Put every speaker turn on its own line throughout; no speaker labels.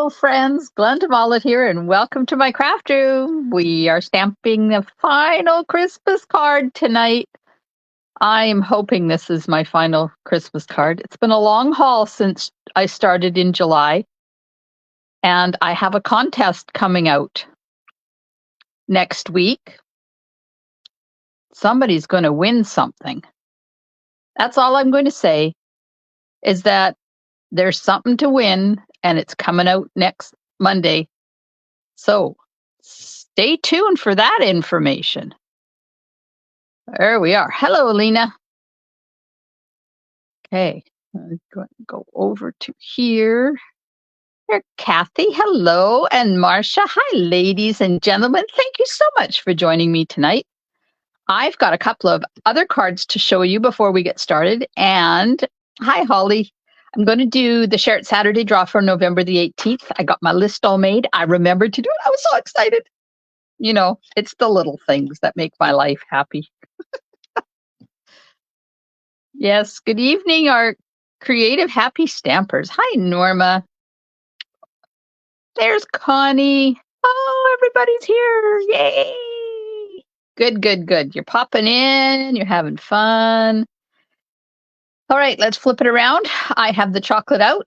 Hello, friends. Glenda Mollett here, and welcome to my craft room. We are stamping the final Christmas card tonight. I am hoping this is my final Christmas card. It's been a long haul since I started in July, and I have a contest coming out next week. Somebody's going to win something. That's all I'm going to say, is that there's something to win, and it's coming out next Monday. So stay tuned for that information. There we are. Hello, Alina. Okay, I'm going to go over to here. There, Kathy. Hello, and Marcia. Hi, ladies and gentlemen. Thank you so much for joining me tonight. I've got a couple of other cards to show you before we get started. And hi, Holly. I'm going to do the Share It Saturday draw for November the 18th. I got my list all made. I remembered to do it. I was so excited. You know, it's the little things that make my life happy. Yes, good evening, our creative happy stampers. Hi, Norma. There's Connie. Oh, everybody's here. Yay. Good, good, good. You're popping in. You're having fun. All right, let's flip it around. I have the chocolate out.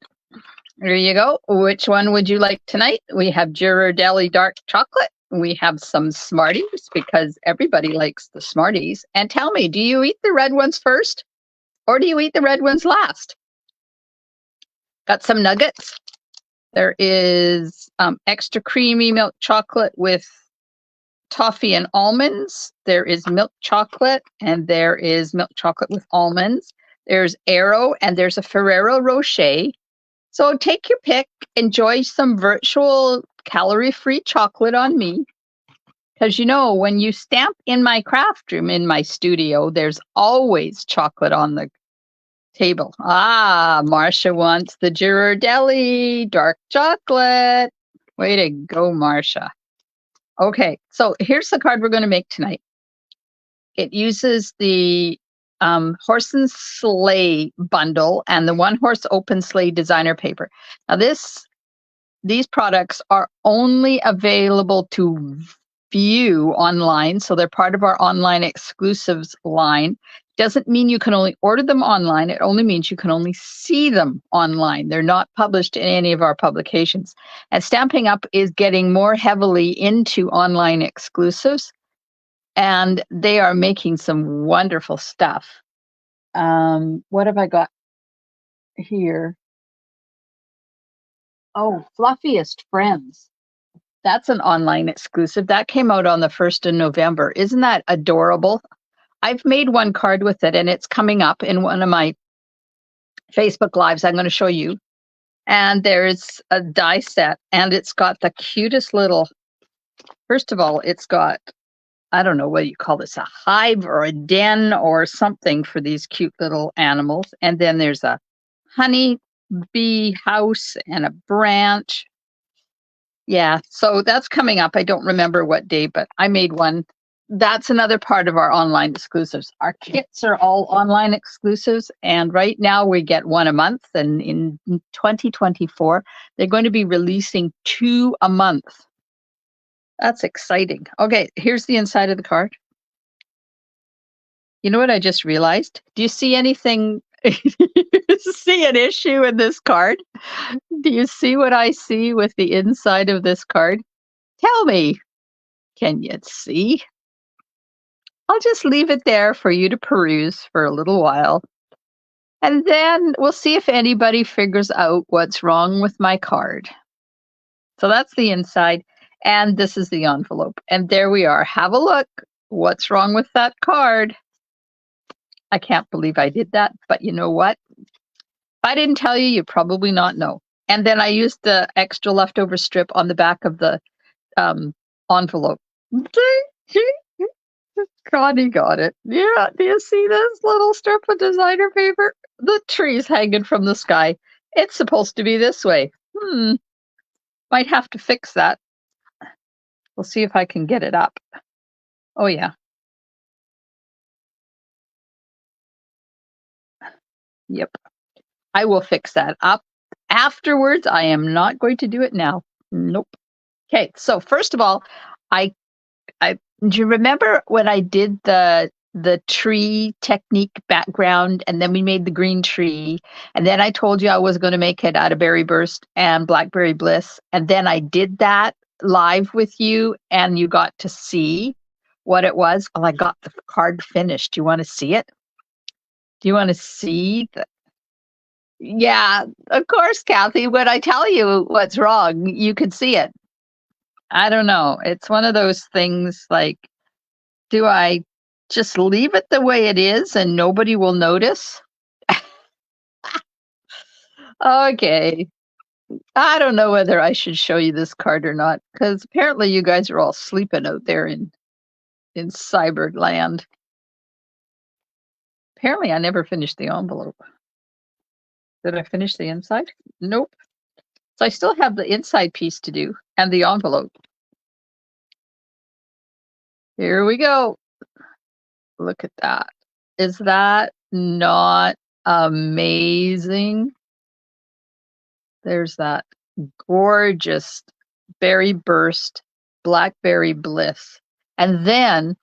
There you go. Which one would you like tonight? We have Ghirardelli dark chocolate. We have some Smarties because everybody likes the Smarties. And tell me, do you eat the red ones first? Or do you eat the red ones last? Got some nuggets. There is extra creamy milk chocolate with toffee and almonds. There is milk chocolate, and there is milk chocolate with almonds. There's Aero, and there's a Ferrero Rocher. So take your pick. Enjoy some virtual calorie-free chocolate on me. Because, you know, when you stamp in my craft room, in my studio, there's always chocolate on the table. Ah, Marcia wants the Ghirardelli dark chocolate. Way to go, Marcia. Okay, so here's the card we're going to make tonight. It uses the Horse and Sleigh bundle and the One Horse Open Sleigh designer paper. Now these products are only available to view online, so they're part of our online exclusives line. Doesn't mean you can only order them online. It only means you can only see them online. They're not published in any of our publications. And Stamping Up is getting more heavily into online exclusives, and they are making some wonderful stuff. What have I got here? Oh, Fluffiest Friends. That's an online exclusive. That came out on the 1st of November. Isn't that adorable? I've made one card with it, and it's coming up in one of my Facebook Lives. I'm going to show you. And there's a die set, and it's got the cutest little, first of all, it's got, I don't know what you call this, a hive or a den or something for these cute little animals. And then there's a honey bee house and a branch. Yeah, so that's coming up. I don't remember what day, but I made one. That's another part of our online exclusives. Our kits are all online exclusives, and right now we get one a month. And in 2024, they're going to be releasing 2 a month. That's exciting. Okay, here's the inside of the card. You know what I just realized? Do you see anything? See an issue in this card? Do you see what I see with the inside of this card? Tell me, can you see? I'll just leave it there for you to peruse for a little while. And then we'll see if anybody figures out what's wrong with my card. So that's the inside, and this is the envelope. And there we are. Have a look. What's wrong with that card? I can't believe I did that, but you know what? If I didn't tell you, you'd probably not know. And then I used the extra leftover strip on the back of the envelope. Connie got it. Yeah, do you see this little strip of designer paper? The tree's hanging from the sky. It's supposed to be this way. Might have to fix that. We'll see if I can get it up. Oh, yeah. Yep. I will fix that up. afterwards. I am not going to do it now. Nope. Okay, so first of all, I do you remember when I did the tree technique background, and then we made the green tree, and then I told you I was going to make it out of Berry Burst and Blackberry Bliss, and then I did that live with you, and you got to see what it was. Oh, I got the card finished. Do you want to see it? Do you want to see the? Yeah, of course, Kathy. When I tell you what's wrong, you could see it. I don't know. It's one of those things like, do I just leave it the way it is and nobody will notice? Okay. I don't know whether I should show you this card or not, because apparently you guys are all sleeping out there in cyberland. Apparently I never finished the envelope. Did I finish the inside? Nope. So I still have the inside piece to do and the envelope. Here we go. Look at that. Is that not amazing? There's that gorgeous Berry Burst, Blackberry Bliss. And then,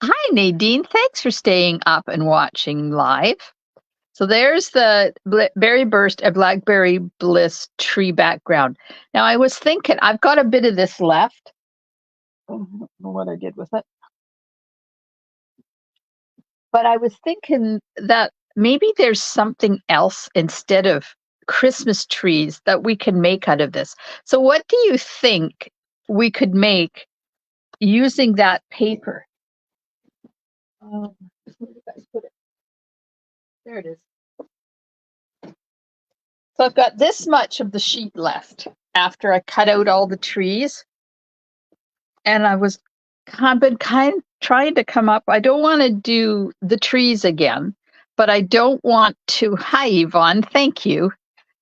hi Nadine, thanks for staying up and watching live. So there's the Berry Burst and Blackberry Bliss tree background. Now I was thinking, I've got a bit of this left. I don't know what I did with it. But I was thinking that maybe there's something else instead of Christmas trees that we can make out of this. So what do you think we could make using that paper? Where did I put it? There it is. So I've got this much of the sheet left after I cut out all the trees. And I've been trying to come up. I don't want to do the trees again, but I don't want to. Hi, Yvonne. Thank you.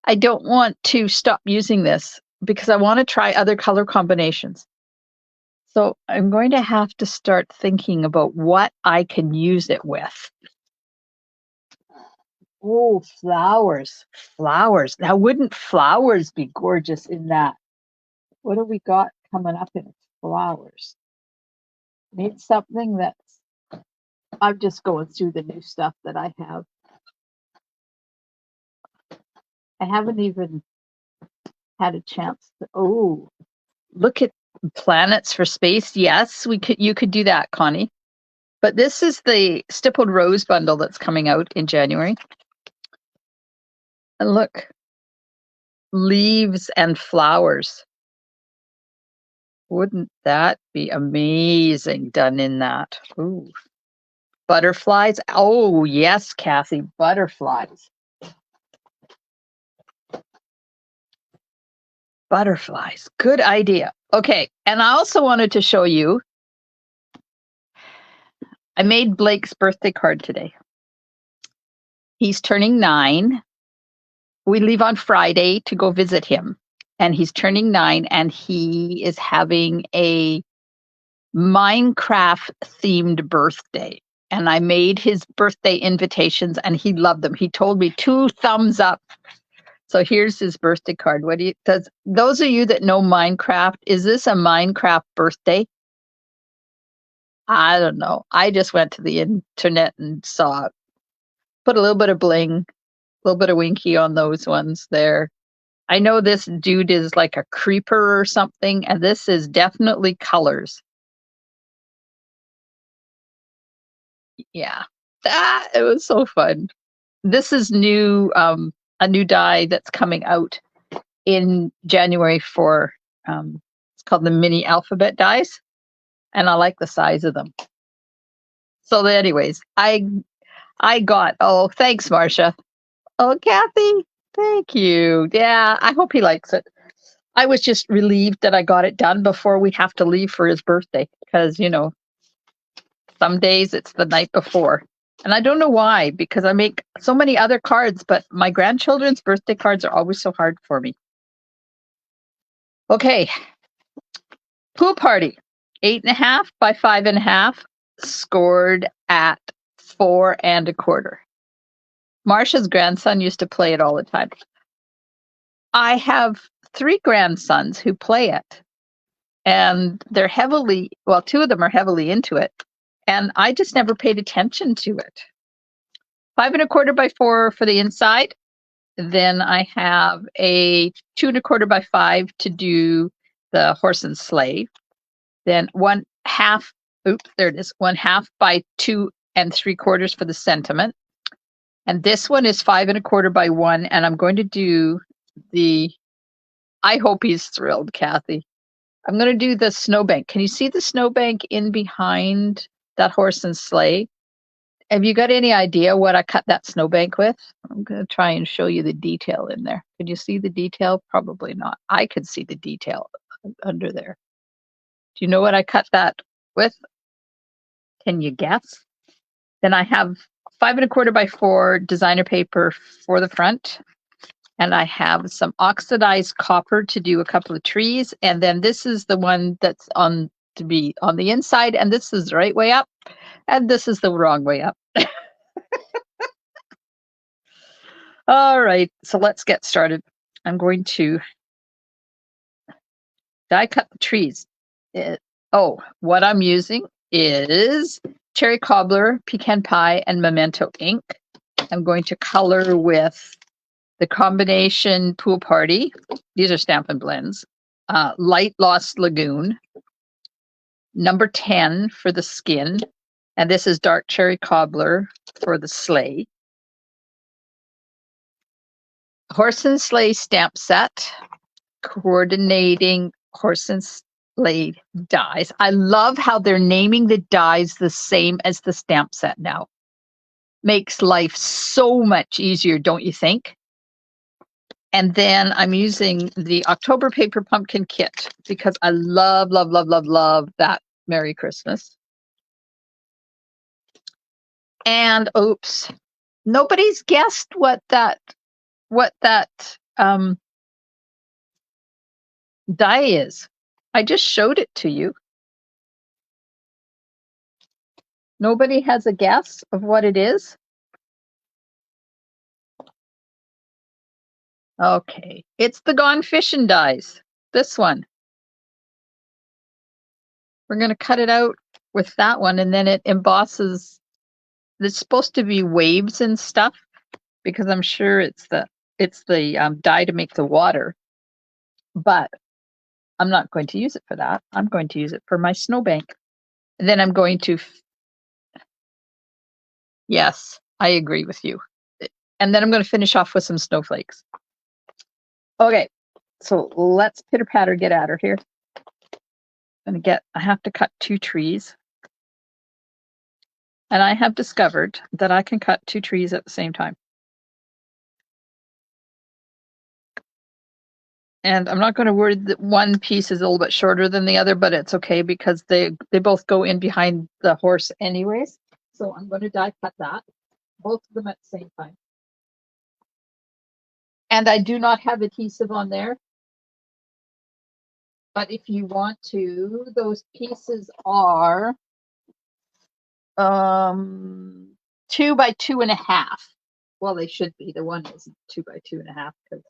I don't want to stop using this because I want to try other color combinations. So I'm going to have to start thinking about what I can use it with. Oh, flowers. Flowers. Now, wouldn't flowers be gorgeous in that? What have we got coming up in flowers? Need something that's, I'm just going through the new stuff that I have. I haven't even had a chance to, oh, look at planets for space. Yes, you could do that, Connie. But this is the stippled rose bundle that's coming out in January. And look, leaves and flowers. Wouldn't that be amazing done in that? Ooh. Butterflies. Oh, yes, Kathy, butterflies. Butterflies. Good idea. Okay. And I also wanted to show you, I made Blake's birthday card today. He's turning 9. We leave on Friday to go visit him. And he's turning 9, and he is having a Minecraft themed birthday. And I made his birthday invitations and he loved them. He told me 2 thumbs up. So here's his birthday card. Does those of you that know Minecraft, is this a Minecraft birthday? I don't know. I just went to the internet and saw it. Put a little bit of bling, a little bit of winky on those ones there. I know this dude is like a creeper or something, and this is definitely colors. Yeah. It was so fun. This is new, a new die that's coming out in January for, it's called the mini alphabet dies, and I like the size of them. So anyways, I got, oh, thanks, Marcia. Oh, Kathy, thank you. Yeah, I hope he likes it. I was just relieved that I got it done before we have to leave for his birthday, because, some days it's the night before. And I don't know why, because I make so many other cards, but my grandchildren's birthday cards are always so hard for me. Okay. Pool party. 8.5 by 5.5, scored at 4 1/4. Marcia's grandson used to play it all the time. I have 3 grandsons who play it, and they're heavily, well, 2 of them are heavily into it, and I just never paid attention to it. 5 1/4 by 4 for the inside. Then I have a 2 1/4 by 5 to do the horse and sleigh. Then 1/2, oops, there it is, 1/2 by 2 3/4 for the sentiment. And this one is 5 1/4 by 1, and I'm going to do the, I hope he's thrilled, Kathy. I'm going to do the snowbank. Can you see the snowbank in behind that horse and sleigh? Have you got any idea what I cut that snowbank with? I'm going to try and show you the detail in there. Could you see the detail? Probably not. I could see the detail under there. Do you know what I cut that with? Can you guess? Then I have 5 1/4 by 4 designer paper for the front. And I have some oxidized copper to do a couple of trees. And then this is the one that's on to be on the inside. And this is the right way up. And this is the wrong way up. All right, so let's get started. I'm going to die cut the trees. What I'm using is cherry cobbler, pecan pie, and memento ink. I'm going to color with the combination Pool Party. These are Stampin' Blends. Light Lost Lagoon. Number 10 for the skin. And this is dark cherry cobbler for the sleigh. Horse and sleigh stamp set. Coordinating horse and sleigh dies. I love how they're naming the dies the same as the stamp set now. Makes life so much easier, don't you think? And then I'm using the October Paper Pumpkin Kit because I love, love, love, love, love that Merry Christmas. And oops, nobody's guessed what that die is. I just showed it to you. Nobody has a guess of what it is? Okay, it's the Gone Fishing dies. This one. We're going to cut it out with that one, and then it embosses. It's supposed to be waves and stuff because I'm sure it's the dye to make the water. But I'm not going to use it for that. I'm going to use it for my snowbank. And then I'm going to. Yes, I agree with you. And then I'm going to finish off with some snowflakes. Okay, so let's pitter patter get at her here. I have to cut 2 trees. And I have discovered that I can cut 2 trees at the same time. And I'm not going to worry that one piece is a little bit shorter than the other, but it's okay because they both go in behind the horse anyways. So I'm going to die cut that, both of them at the same time. And I do not have adhesive on there. But if you want to, those pieces are 2 by 2.5. Well, they should be. The one isn't 2 by 2.5 because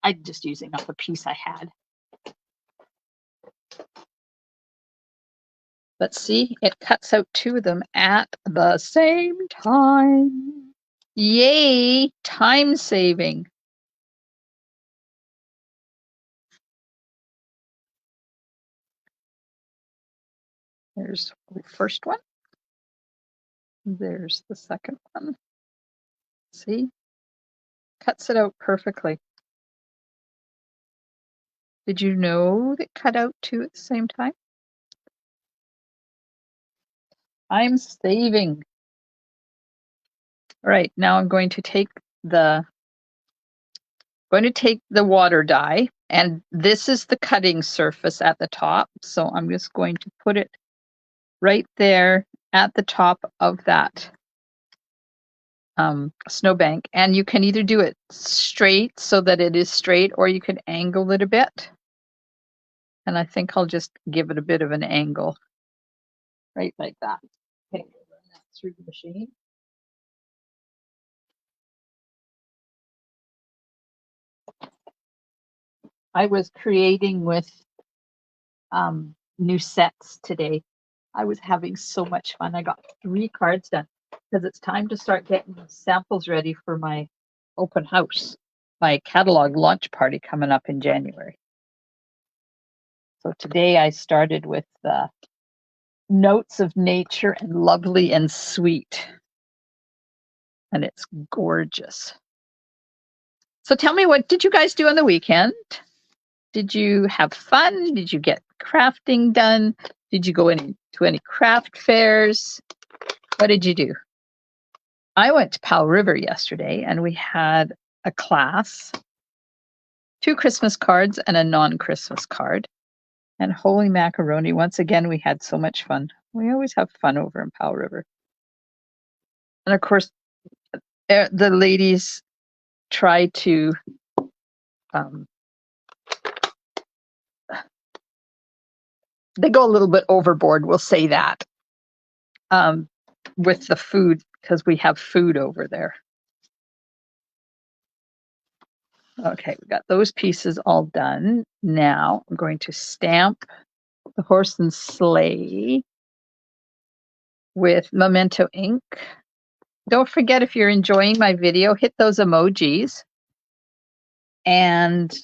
I'm just using up a piece I had. Let's see, it cuts out 2 of them at the same time. Yay, time saving. There's the first one. There's the second one. See, cuts it out perfectly. Did you know that cut out 2 at the same time? I'm saving. All right, now I'm going to take the water dye, and this is the cutting surface at the top. So I'm just going to put it right there at the top of that snowbank. And you can either do it straight so that it is straight, or you can angle it a bit. And I think I'll just give it a bit of an angle, right like that. Okay, run that through the machine. I was creating with new sets today. I was having so much fun. I got 3 cards done because it's time to start getting samples ready for my open house, my catalog launch party coming up in January. So today I started with Notes of Nature and Lovely and Sweet. And it's gorgeous. So tell me, what did you guys do on the weekend? Did you have fun? Did you get crafting done? Did you go to any craft fairs? What did you do? I went to Powell River yesterday and we had a class, 2 Christmas cards and a non-Christmas card. And holy macaroni, once again, we had so much fun. We always have fun over in Powell River. And of course, the ladies try to they go a little bit overboard, we'll say that, with the food, because we have food over there. Okay, we got those pieces all done. Now I'm going to stamp the horse and sleigh with Memento ink. Don't forget, if you're enjoying my video, hit those emojis. And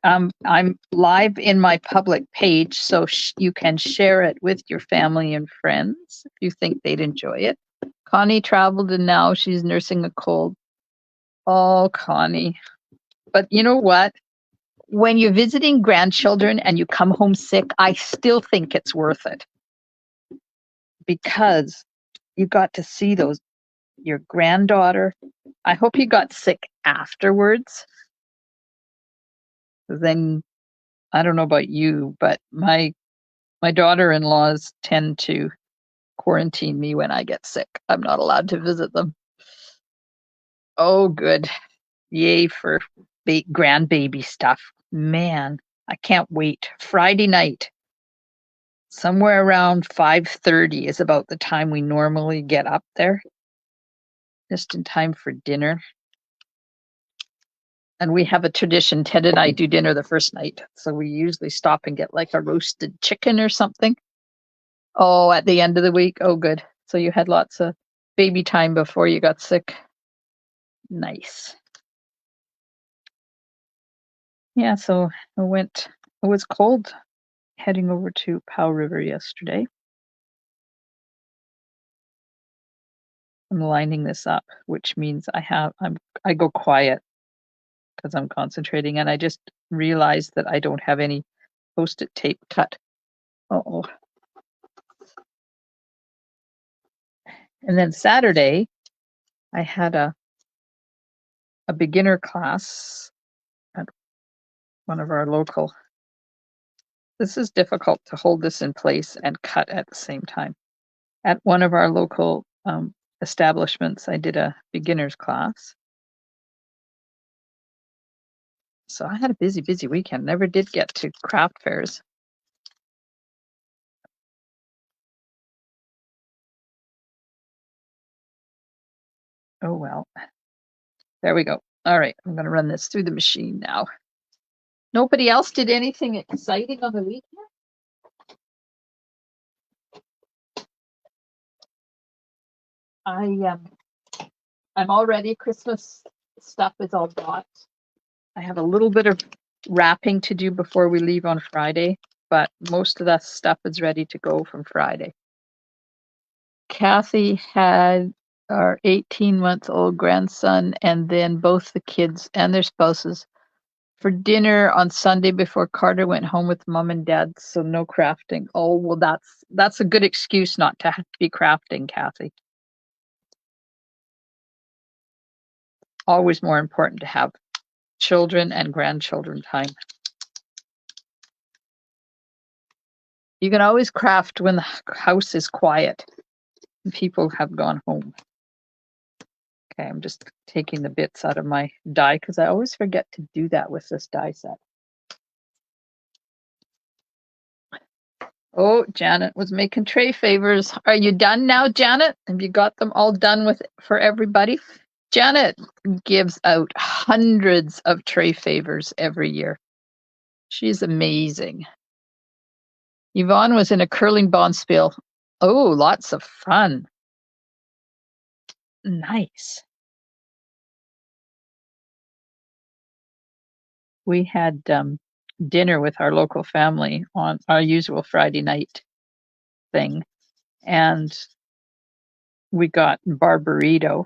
I'm live in my public page, so you can share it with your family and friends if you think they'd enjoy it. Connie traveled and now she's nursing a cold. Oh, Connie. But you know what? When you're visiting grandchildren and you come home sick, I still think it's worth it. Because you got to see your granddaughter. I hope you got sick afterwards. Then, I don't know about you, but my daughter-in-laws tend to quarantine me when I get sick. I'm not allowed to visit them. Oh, good. Yay for grandbaby stuff. Man, I can't wait. Friday night, somewhere around 5:30 is about the time we normally get up there, just in time for dinner. And we have a tradition. Ted and I do dinner the first night. So we usually stop and get like a roasted chicken or something. Oh, at the end of the week. Oh, good. So you had lots of baby time before you got sick. Nice. Yeah, so it was cold heading over to Powell River yesterday. I'm lining this up, which means I go quiet because I'm concentrating, and I just realized that I don't have any Post-it tape cut. Uh-oh. And then Saturday, I had a beginner class at one of our local. This is difficult to hold this in place and cut at the same time. At one of our local establishments, I did a beginner's class. So I had a busy weekend. Never did get to craft fairs. Oh well. There we go. All right, I'm going to run this through the machine now. Nobody else did anything exciting on the weekend? I'm all ready. Christmas stuff is all bought. I have a little bit of wrapping to do before we leave on Friday, but most of that stuff is ready to go from Friday. Kathy had our 18-month-old grandson and then both the kids and their spouses for dinner on Sunday before Carter went home with mom and dad, so no crafting. Oh, well, that's a good excuse not to have to be crafting, Kathy. Always more important to have children and grandchildren time. You can always craft when the house is quiet and people have gone home. Okay, I'm just taking the bits out of my die because I always forget to do that with this die set. Oh, Janet was making tray favors. Are you done now, Janet? Have you got them all done for everybody? Janet gives out hundreds of tray favors every year. She's amazing. Yvonne was in a curling bonspiel. Oh, lots of fun. Nice. We had dinner with our local family on our usual Friday night thing, and we got barburrito.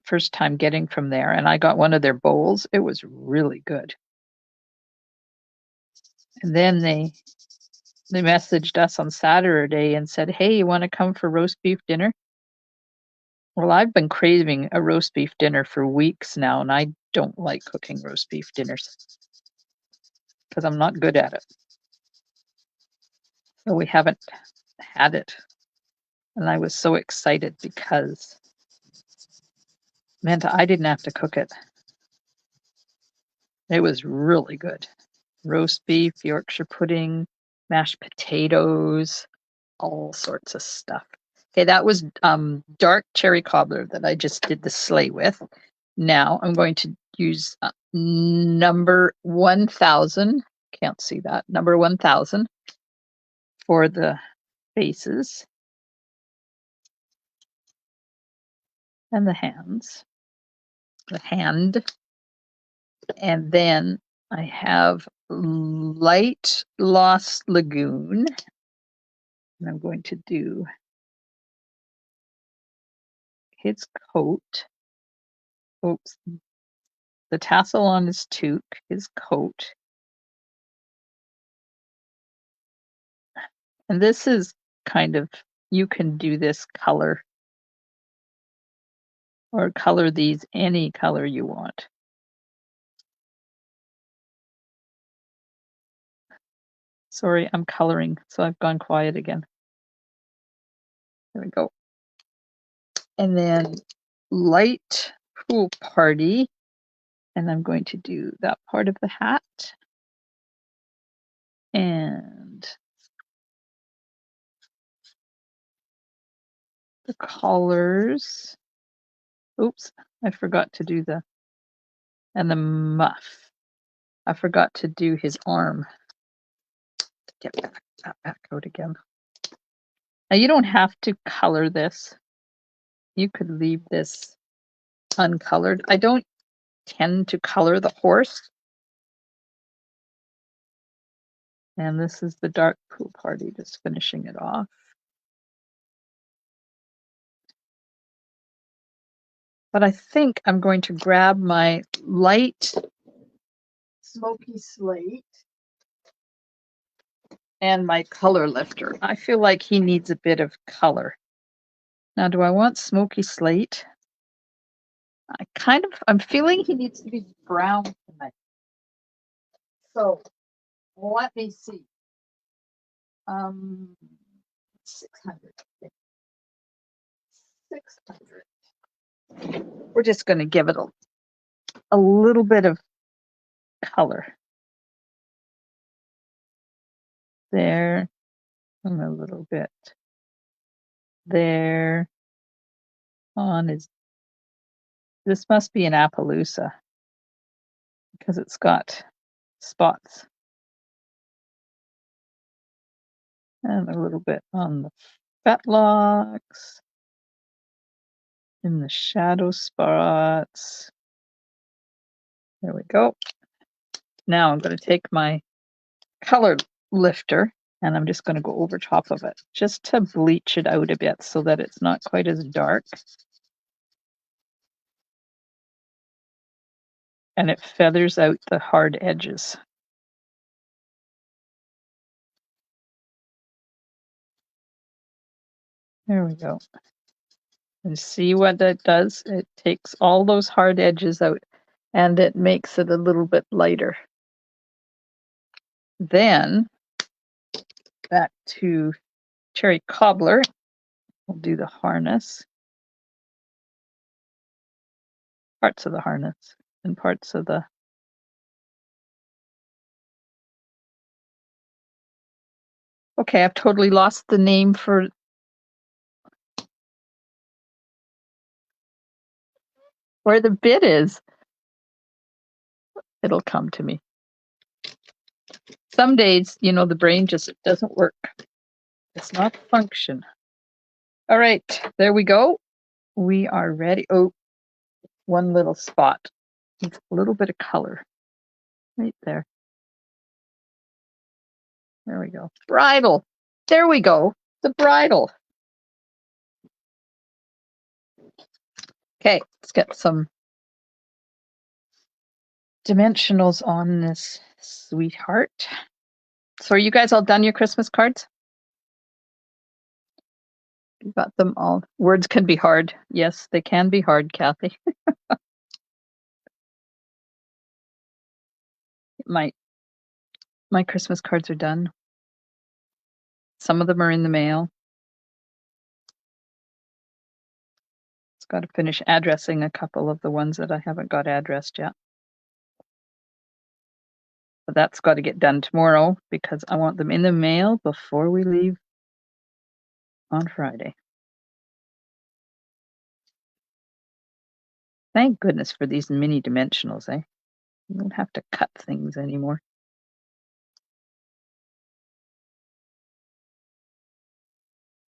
First time getting from there, and I got one of their bowls. It was really good. And then they messaged us on Saturday and said, "Hey, you want to come for roast beef dinner?" Well, I've been craving a roast beef dinner for weeks now, and I don't like cooking roast beef dinners because I'm not good at it. So we haven't had it. And I was so excited because it meant I didn't have to cook it. It was really good. Roast beef, Yorkshire pudding, mashed potatoes, all sorts of stuff. Okay, that was dark cherry cobbler that I just did the sleigh with. Now I'm going to use number 1000. Can't see that. Number 1000 for the faces and the hands. The hand. And then I have Light Lost Lagoon. And I'm going to do his coat. Oops. The tassel on his toque, his coat. And this is kind of, you can do this color or color these any color you want. Sorry, I'm coloring, so I've gone quiet again. There we go. And then light pool party. And I'm going to do that part of the hat. And the collars. Oops, I forgot to do and the muff. I forgot to do his arm. Get that back out again. Now you don't have to color this. You could leave this uncolored. I don't tend to color the horse. And this is the dark pool party, just finishing it off. But I think I'm going to grab my light smoky slate and my color lifter. I feel like he needs a bit of color. Now, do I want smoky slate? I'm feeling he needs to be brown tonight. So let me see. 600. 600. We're just going to give it a little bit of color. There, and a little bit there. On his, this must be an Appaloosa because it's got spots. And a little bit on the fetlocks, in the shadow spots. There we go. Now I'm going to take my color lifter and I'm just going to go over top of it just to bleach it out a bit so that it's not quite as dark. And it feathers out the hard edges. There we go. And see what that does? It takes all those hard edges out and it makes it a little bit lighter. Then back to cherry cobbler. We'll do the harness. Parts of the harness and parts of the Okay, I've totally lost the name for where the bit is. It'll come to me. Some days, you know, the brain just doesn't work. It's not function. All right, there we go. We are ready. Oh, one little spot. Needs a little bit of color right there. There we go. Bridle. There we go. The bridle. Okay, let's get some dimensionals on this sweetheart. So are you guys all done your Christmas cards? You got them all. Words can be hard. Yes, they can be hard, Kathy. My Christmas cards are done. Some of them are in the mail. Just got to finish addressing a couple of the ones that I haven't got addressed yet. But that's got to get done tomorrow because I want them in the mail before we leave on Friday. Thank goodness for these mini dimensionals, eh? You don't have to cut things anymore.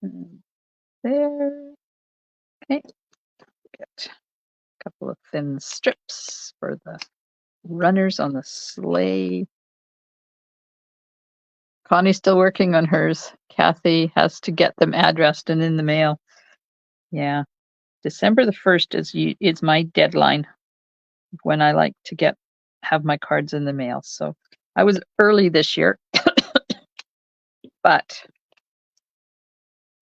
And there. Okay. Get a couple of thin strips for the runners on the sleigh. Connie's still working on hers. Kathy has to get them addressed and in the mail. Yeah. December the 1st is my deadline when I like to have my cards in the mail. So I was early this year, but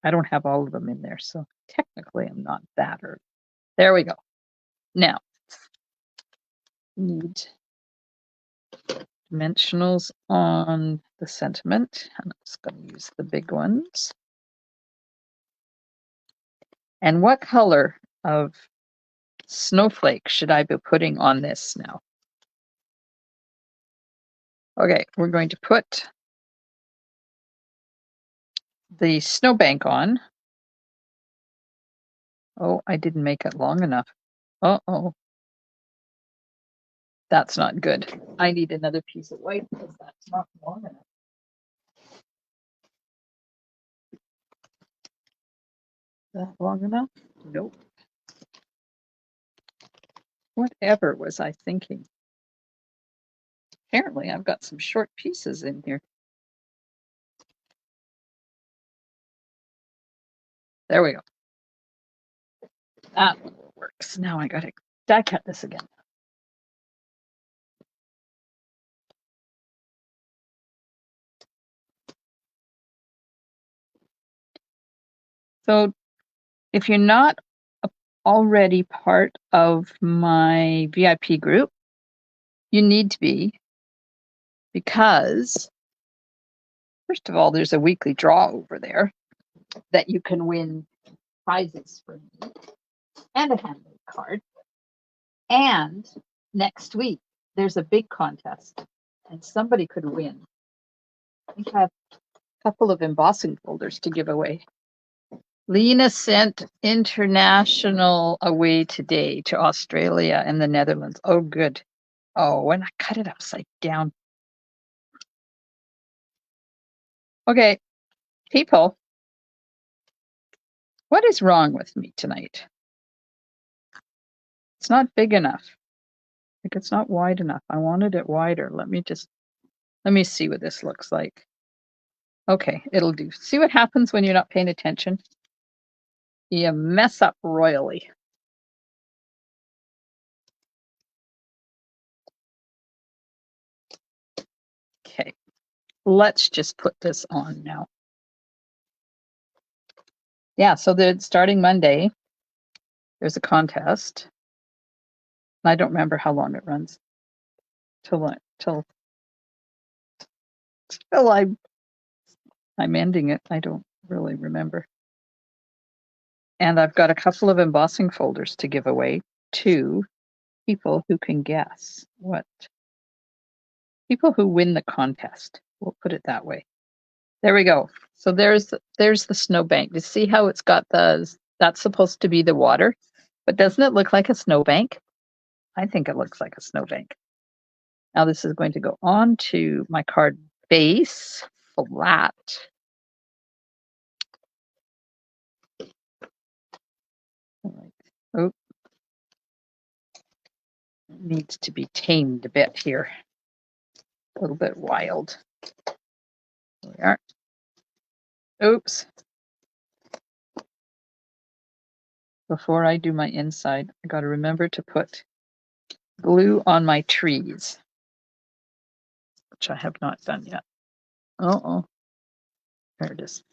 I don't have all of them in there. So technically I'm not that early. There we go. Now, need dimensionals on the sentiment. I'm just going to use the big ones. And what color of snowflake should I be putting on this now? Okay, we're going to put the snowbank on. Oh, I didn't make it long enough. Uh-oh. That's not good. I need another piece of white because that's not long enough. Is that long enough? Nope. Whatever was I thinking? Apparently, I've got some short pieces in here. There we go. That one works. Now I got to die cut this again. So if you're not already part of my VIP group, you need to be, because first of all, there's a weekly draw over there that you can win prizes from me and a handmade card. And next week, there's a big contest and somebody could win. I think I have a couple of embossing folders to give away. Lena sent international away today to Australia and the Netherlands. Oh, good. Oh, and I cut it upside down. Okay, people, what is wrong with me tonight? It's not big enough. Like, it's not wide enough. I wanted it wider. Let me see what this looks like. Okay, it'll do. See what happens when you're not paying attention? You mess up royally. Okay, let's just put this on now. Yeah, so starting Monday, there's a contest. I don't remember how long it runs. Till I'm ending it. I don't really remember. And I've got a couple of embossing folders to give away to people who can guess what. People who win the contest. We'll put it that way. There we go. So there's the snowbank. You see how it's got that's supposed to be the water, but doesn't it look like a snowbank? I think it looks like a snowbank. Now this is going to go onto my card base flat. Oh, needs to be tamed a bit here. A little bit wild. There we are. Oops. Before I do my inside, I got to remember to put glue on my trees, which I have not done yet. Uh-oh. There it is.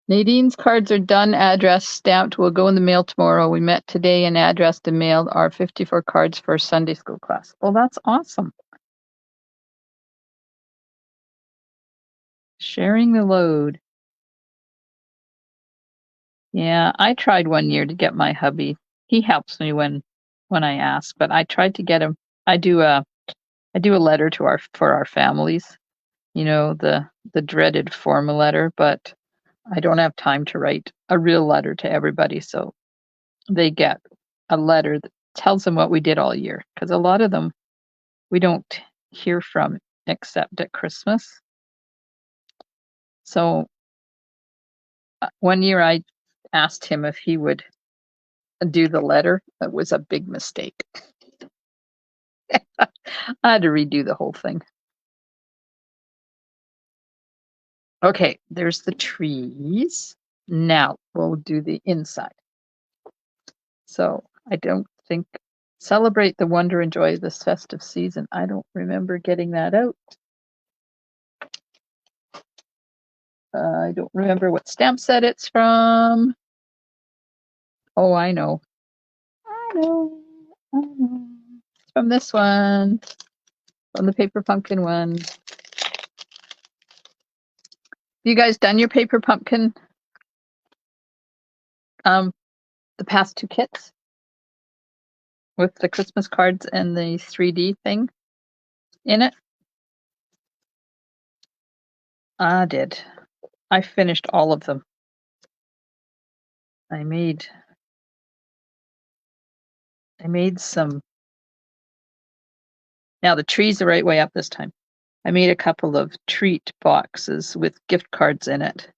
Nadine's cards are done, addressed, stamped, will go in the mail tomorrow. We met today and addressed and mailed our 54 cards for Sunday school class. Well, that's awesome. Sharing the load. Yeah, I tried one year to get my hubby. He helps me when I ask, but I tried to get him. I do a letter to for our families, the dreaded form letter, but I don't have time to write a real letter to everybody, so they get a letter that tells them what we did all year, because a lot of them we don't hear from except at Christmas. So one year I asked him if he would do the letter. It was a big mistake. I had to redo the whole thing. Okay, there's the trees. Now we'll do the inside. So I don't think celebrate the wonder and joy of this festive season. I don't remember getting that out. I don't remember what stamp set it's from. Oh, I know. It's from this one, from the Paper Pumpkin one. Have you guys done your Paper Pumpkin? The past two kits with the Christmas cards and the 3D thing in it? I did. I finished all of them. I made some. Now the tree's the right way up this time. I made a couple of treat boxes with gift cards in it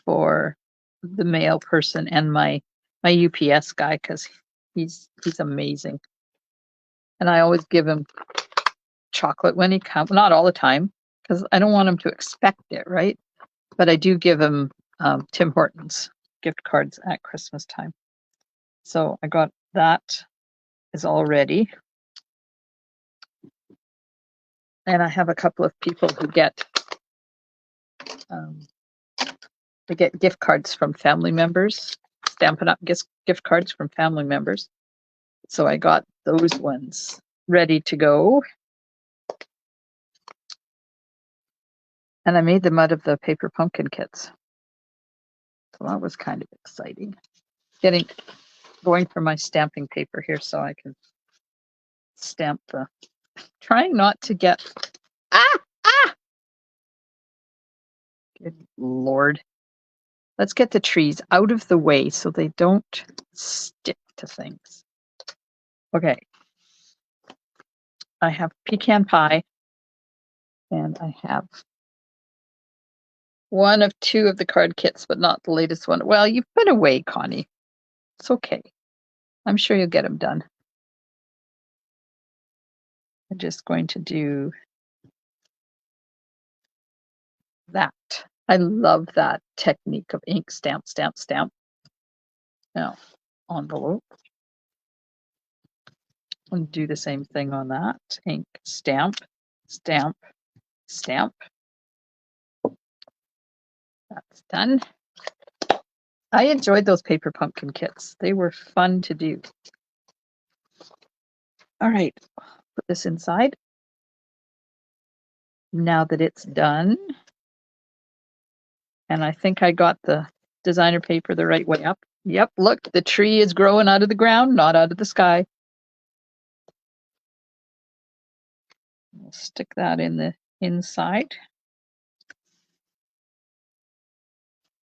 for the mail person and my UPS guy, because he's amazing. And I always give him chocolate when he comes, not all the time, because I don't want him to expect it, right? But I do give him Tim Hortons gift cards at Christmas time. So I got that is all ready. And I have a couple of people who get they get gift cards from family members, Stampin' Up gift cards from family members. So I got those ones ready to go. And I made them out of the Paper Pumpkin kits. So that was kind of exciting. Going for my stamping paper here so I can stamp trying not to get, good Lord. Let's get the trees out of the way so they don't stick to things. Okay. I have pecan pie, and I have one of two of the card kits, but not the latest one. Well, you've been away, Connie. It's okay. I'm sure you'll get them done. I'm just going to do that. I love that technique of ink, stamp, stamp, stamp. Now, envelope. And do the same thing on that. Ink, stamp, stamp, stamp. That's done. I enjoyed those Paper Pumpkin kits. They were fun to do. All right, put this inside. Now that it's done, and I think I got the designer paper the right way up. Yep, look, the tree is growing out of the ground, not out of the sky. We'll stick that in the inside.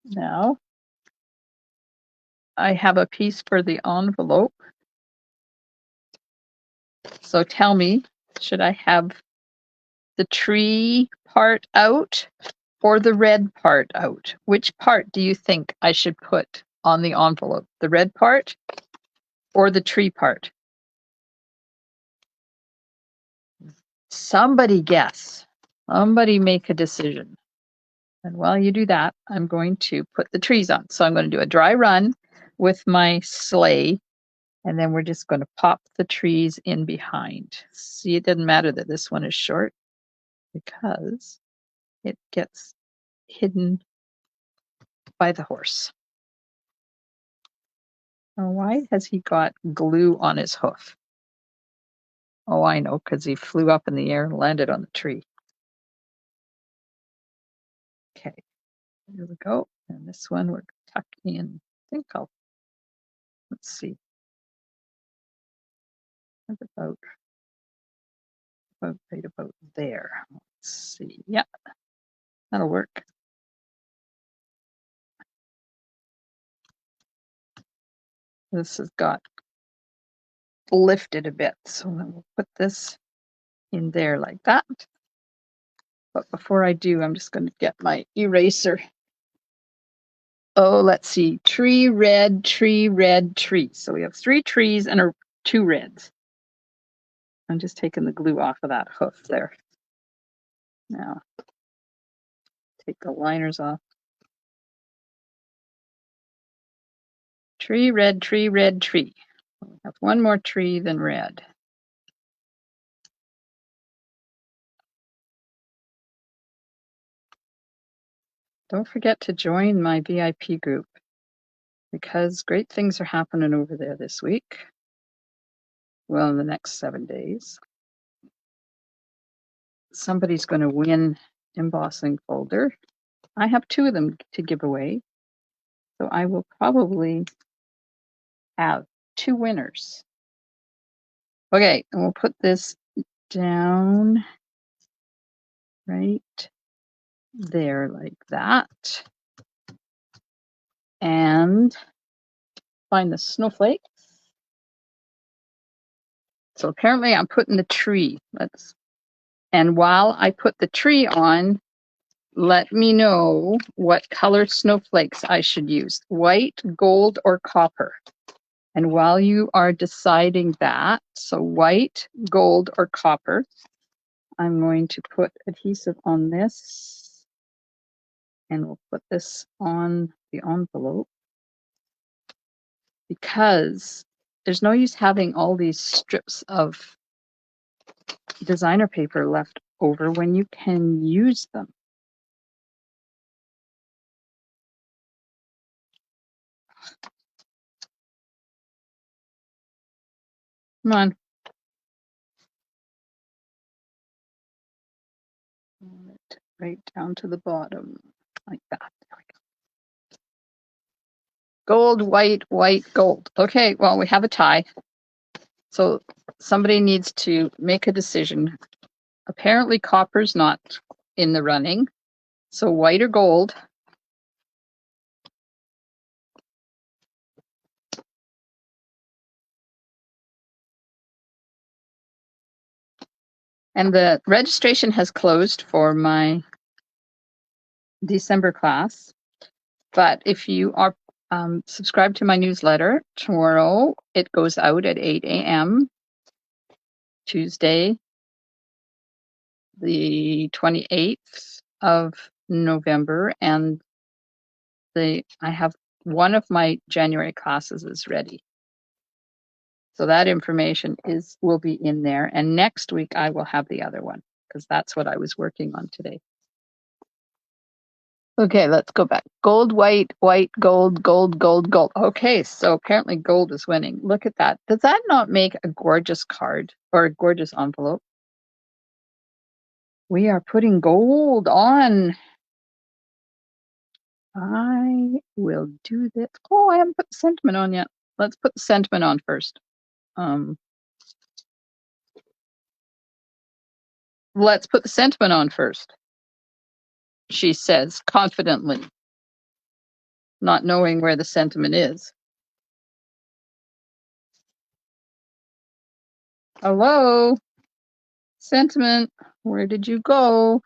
Now, I have a piece for the envelope. So tell me, should I have the tree part out or the red part out? Which part do you think I should put on the envelope? The red part or the tree part? Somebody guess. Somebody make a decision. And while you do that, I'm going to put the trees on. So I'm going to do a dry run with my sleigh, and then we're just going to pop the trees in behind. See, it doesn't matter that this one is short because it gets hidden by the horse. Oh, why has he got glue on his hoof? Oh, I know, because he flew up in the air and landed on the tree. Okay, here we go. And this one we're tucking in. I think let's see. About right about there. Let's see. Yeah, that'll work. This has got lifted a bit, so then we'll put this in there like that. But before I do, I'm just going to get my eraser. Oh, let's see. Tree, red, tree, red, tree. So we have 3 trees and 2 reds. I'm just taking the glue off of that hoof there. Now, take the liners off. Tree, red, tree, red, tree. We have 1 more tree than red. Don't forget to join my VIP group because great things are happening over there this week. Well, in the next 7 days. Somebody's going to win embossing folder. I have 2 of them to give away. So I will probably have 2 winners. Okay, and we'll put this down right there like that. And find the snowflakes. So apparently I'm putting the tree. And while I put the tree on, let me know what color snowflakes I should use, white, gold, or copper. And while you are deciding that, so white, gold, or copper, I'm going to put adhesive on this, and we'll put this on the envelope because there's no use having all these strips of designer paper left over when you can use them. Come on. Right down to the bottom, like that. There we go. Gold, white, white, gold. Okay, well, we have a tie. So somebody needs to make a decision. Apparently copper's not in the running. So white or gold. And the registration has closed for my December class. But if you are subscribed to my newsletter, tomorrow it goes out at 8 a.m. Tuesday, the 28th of November, and I have one of my January classes is ready. So that information will be in there. And next week I will have the other one because that's what I was working on today. Okay, let's go back. Gold, white, white, gold, gold, gold, gold. Okay, so apparently gold is winning. Look at that. Does that not make a gorgeous card or a gorgeous envelope? We are putting gold on. I will do this. Oh, I haven't put the sentiment on yet. Let's put the sentiment on first. Let's put the sentiment on first, she says confidently, not knowing where the sentiment is. Hello? Sentiment, where did you go?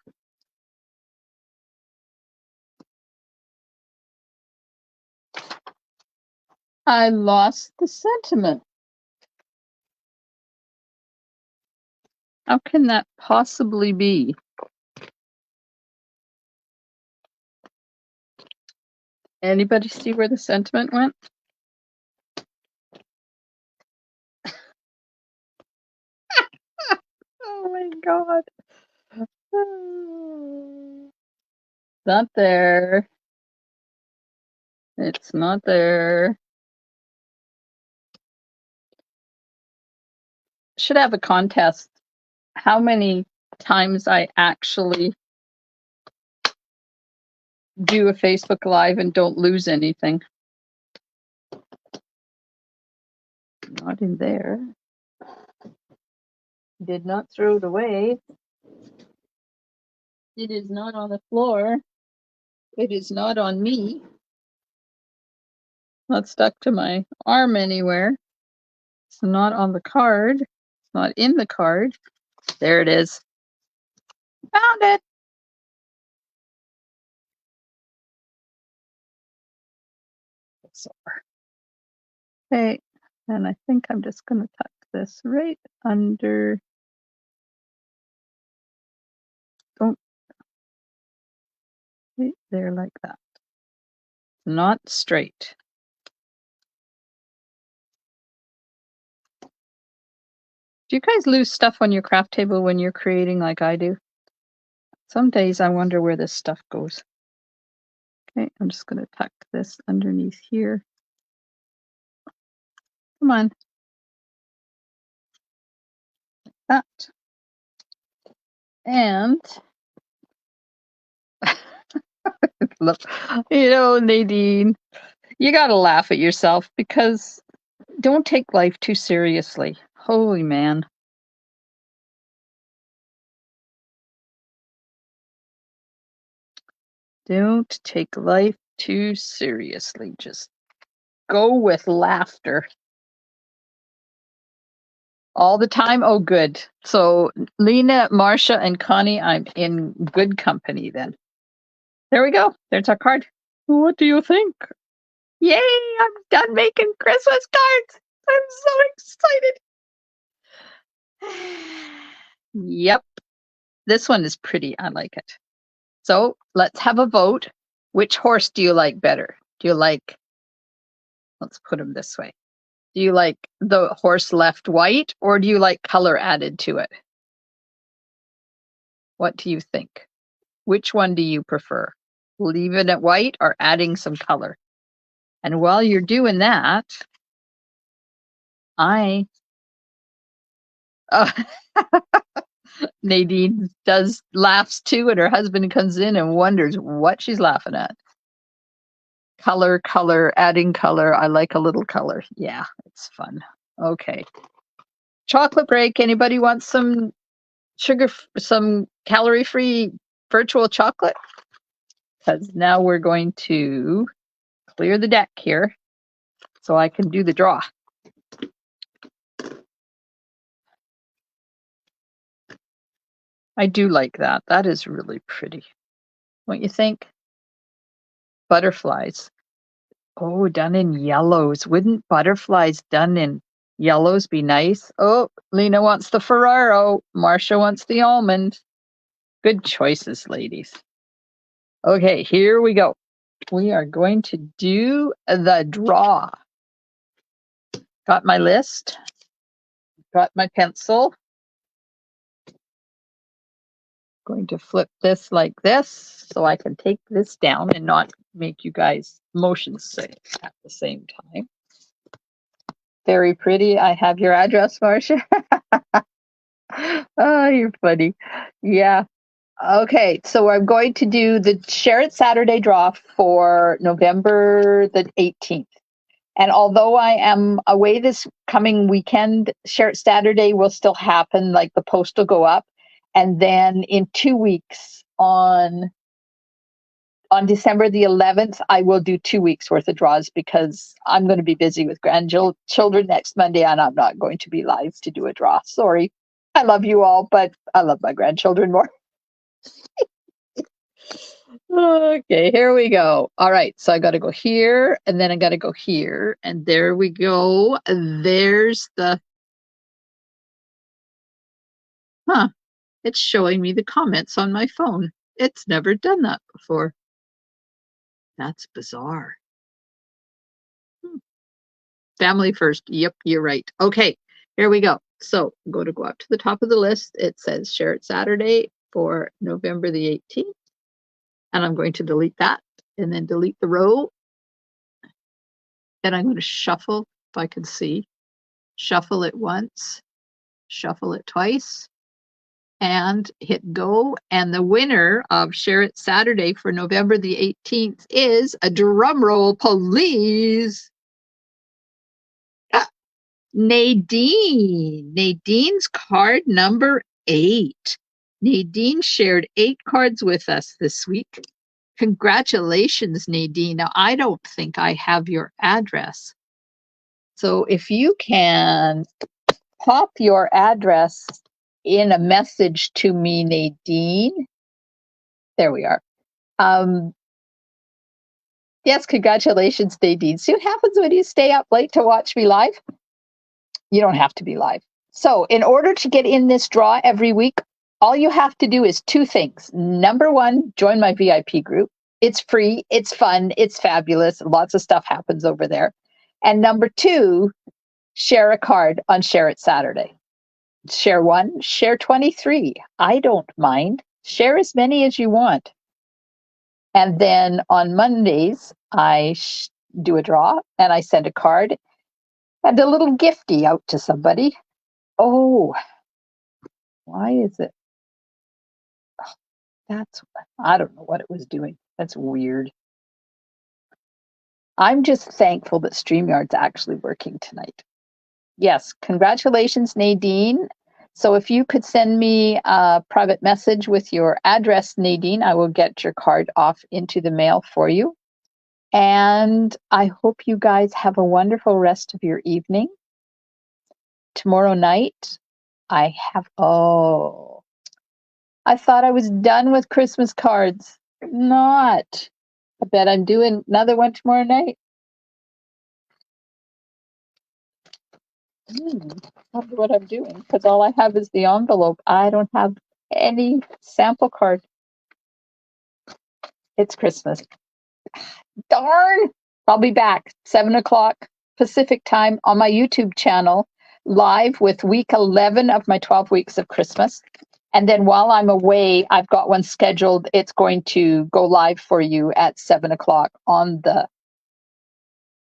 I lost the sentiment. How can that possibly be? Anybody see where the sentiment went? Oh my God. Not there. It's not there. Should have a contest. How many times I actually do a Facebook Live and don't lose anything. Not in there. Did not throw it away. It is not on the floor. It is not on me. Not stuck to my arm anywhere. It's not on the card. It's not in the card. There it is. Found it. Okay, and I think I'm just going to tuck this right under. Don't. Right there like that. Not straight. Do you guys lose stuff on your craft table when you're creating like I do? Some days I wonder where this stuff goes. Okay, I'm just going to tuck this underneath here. Come on. That. And look, Nadine, you got to laugh at yourself because don't take life too seriously. Holy man. Don't take life too seriously. Just go with laughter. All the time? Oh, good. So Lena, Marcia, and Connie, I'm in good company then. There we go. There's our card. What do you think? Yay, I'm done making Christmas cards. I'm so excited. Yep. This one is pretty. I like it. So let's have a vote. Which horse do you like better? Do you like, let's put him this way. Do you like the horse left white or do you like color added to it? What do you think? Which one do you prefer? Leaving it white or adding some color? And while you're doing that, Nadine laughs too, and her husband comes in and wonders what she's laughing at. Color, adding color. I like a little color. Yeah, it's fun. Okay. Chocolate break. Anybody want some some calorie-free virtual chocolate? Because now we're going to clear the deck here so I can do the draw. I do like that. That is really pretty. Don't you think? Butterflies. Oh, done in yellows. Wouldn't butterflies done in yellows be nice? Oh, Lena wants the Ferraro. Marcia wants the almond. Good choices, ladies. Okay, here we go. We are going to do the draw. Got my list. Got my pencil. Going to flip this like this so I can take this down and not make you guys motion sick at the same time. Very pretty. I have your address, Marcia. Oh, you're funny. Yeah. Okay, so I'm going to do the Share It Saturday draw for November the 18th. And although I am away this coming weekend, Share It Saturday will still happen, like the post will go up. And then in 2 weeks on On December the 11th, I will do 2 weeks worth of draws because I'm going to be busy with grandchildren next Monday and I'm not going to be live to do a draw. Sorry. I love you all, but I love my grandchildren more. Okay, here we go. All right, so I got to go here and then I got to go here and there we go. There's the, it's showing me the comments on my phone. It's never done that before. That's bizarre. Family first. Yep, you're right. Okay, here we go. So go up to the top of the list. It says share it Saturday for November the 18th. And I'm going to delete that and then delete the row. And I'm going to shuffle, if I can see, shuffle it once, shuffle it twice, and hit go. And the winner of Share It Saturday for November the 18th is, a drum roll, please, Nadine. Nadine's card number 8. Nadine shared 8 cards with us this week. Congratulations, Nadine. Now, I don't think I have your address. So if you can pop your address in a message to me, Nadine. There we are. Yes, congratulations, Nadine. See what happens when you stay up late to watch me live? You don't have to be live. So in order to get in this draw every week, all you have to do is 2 things. Number 1, join my VIP group. It's free, it's fun, it's fabulous. Lots of stuff happens over there. And number 2, share a card on Share It Saturday. Share 1, share 23. I don't mind. Share as many as you want. And then on Mondays, I do a draw and I send a card and a little gifty out to somebody. Oh, why is it? I don't know what it was doing. That's weird. I'm just thankful that StreamYard's actually working tonight. Yes, congratulations, Nadine. So if you could send me a private message with your address, Nadine, I will get your card off into the mail for you. And I hope you guys have a wonderful rest of your evening. Tomorrow night, I thought I was done with Christmas cards. Not. I bet I'm doing another one tomorrow night. I wonder what I'm doing, because all I have is the envelope. I don't have any sample card. It's Christmas. Darn! I'll be back 7 o'clock Pacific time on my YouTube channel, live with week 11 of my 12 weeks of Christmas. And then while I'm away, I've got one scheduled. It's going to go live for you at 7 o'clock on the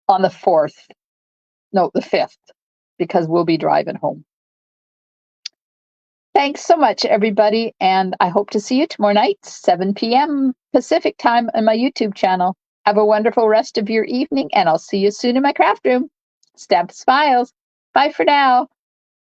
4th. No, the 5th, because we'll be driving home. Thanks so much, everybody. And I hope to see you tomorrow night, 7 p.m. Pacific time on my YouTube channel. Have a wonderful rest of your evening, and I'll see you soon in my craft room. Stamp Smiles. Bye for now.